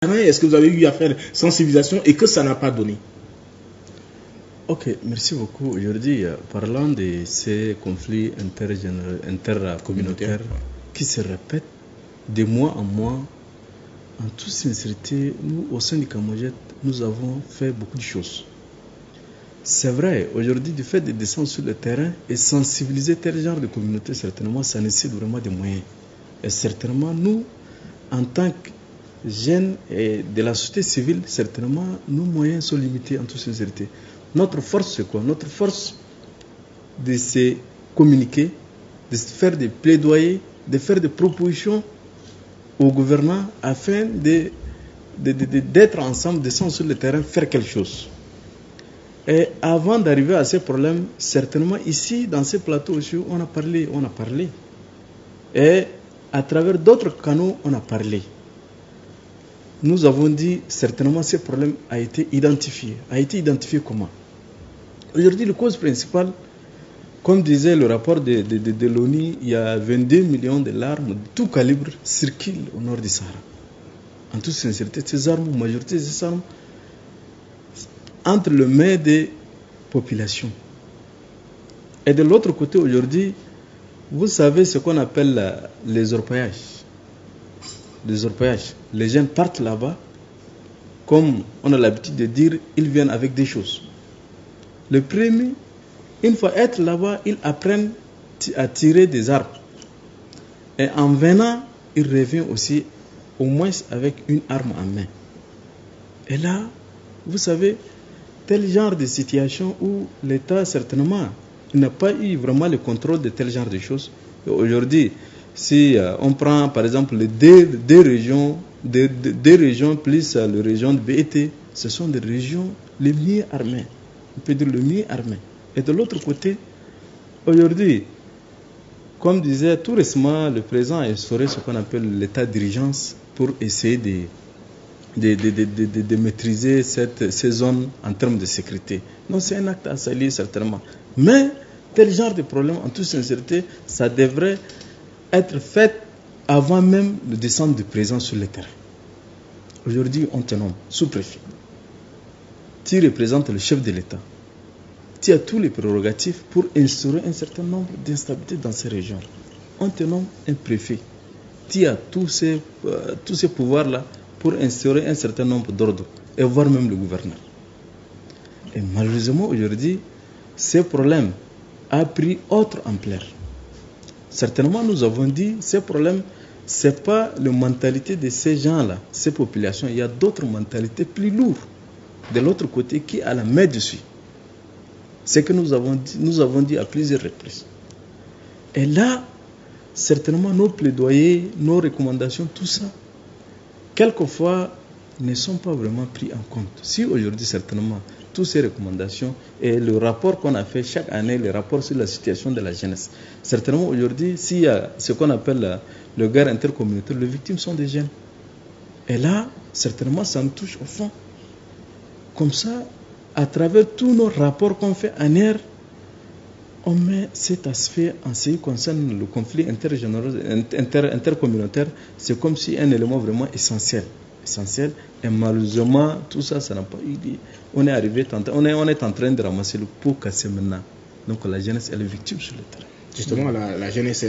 Est-ce que vous avez eu à faire sensibilisation et que ça n'a pas donné? Ok, merci beaucoup. Aujourd'hui, parlant de ces conflits intercommunautaires qui se répètent de mois en mois, en toute sincérité, nous, au sein du Camoged, nous avons fait beaucoup de choses. C'est vrai, aujourd'hui, du fait de descendre sur le terrain et sensibiliser tel genre de communauté, certainement, ça nécessite vraiment des moyens. Et certainement, nous, en tant que jeunes et de la société civile, certainement, nos moyens sont limités en toute sincérité. Notre force, c'est quoi? Notre force de se communiquer, de se faire des plaidoyers, de faire des propositions aux gouvernants afin d'être ensemble, descendre sur le terrain, faire quelque chose. Et avant d'arriver à ces problèmes, certainement ici, dans ces plateaux aussi, on a parlé. Et à travers d'autres canaux, on a parlé. Nous avons dit, certainement, ce problème a été identifié. A été identifié comment? Aujourd'hui, la cause principale, comme disait le rapport de l'ONU, il y a 22 millions de l'armes de tout calibre circulent au nord du Sahara. En toute sincérité, ces armes, la majorité de ces armes, entre les mains des populations. Et de l'autre côté, aujourd'hui, vous savez ce qu'on appelle les orpaillages. Les orpaillages. Les jeunes partent là-bas, comme on a l'habitude de dire, ils viennent avec des choses. Le premier, une fois être là-bas, ils apprennent à tirer des armes. Et en venant, ils reviennent aussi, au moins avec une arme en main. Et là, vous savez, tel genre de situation où l'État, certainement, n'a pas eu vraiment le contrôle de tel genre de choses. Et aujourd'hui, si on prend par exemple les deux régions plus la région de BET, ce sont des régions les mieux armées. On peut dire le mieux armées. Et de l'autre côté, aujourd'hui, comme disait tout récemment, le président a instauré ce qu'on appelle l'état d'urgence pour essayer de maîtriser ces zones en termes de sécurité. Donc c'est un acte à saluer certainement. Mais tel genre de problème, en toute sincérité, ça devrait être fait avant même le descente du président sur le terrain. Aujourd'hui, on te nomme sous-préfet. Tu représentes le chef de l'État. Tu as tous les prérogatives pour instaurer un certain nombre d'instabilités dans ces régions. On te nomme un préfet. Tu as tous ces pouvoirs-là pour instaurer un certain nombre d'ordres, et voire même le gouverneur. Et malheureusement, aujourd'hui, ces problèmes ont pris autre ampleur. Certainement, nous avons dit, ces problèmes, ce n'est pas la mentalité de ces gens-là, ces populations. Il y a d'autres mentalités plus lourdes de l'autre côté qui a la main dessus. C'est que nous avons dit à plusieurs reprises. Et là, certainement, nos plaidoyers, nos recommandations, tout ça, quelquefois, ne sont pas vraiment pris en compte. Si aujourd'hui, certainement, toutes ces recommandations et le rapport qu'on a fait chaque année, le rapport sur la situation de la jeunesse, certainement aujourd'hui, s'il y a ce qu'on appelle le guerre intercommunautaire, les victimes sont des jeunes. Et là, certainement, ça nous touche au fond. Comme ça, à travers tous nos rapports qu'on fait annuels, on met cet aspect en ce qui concerne le conflit intercommunautaire, c'est comme si un élément vraiment essentiel. Et malheureusement, tout ça, ça n'a pas eu lieu. On est en train de ramasser le pot cassé maintenant. Donc la jeunesse, elle est victime sur le terrain. Justement, la jeunesse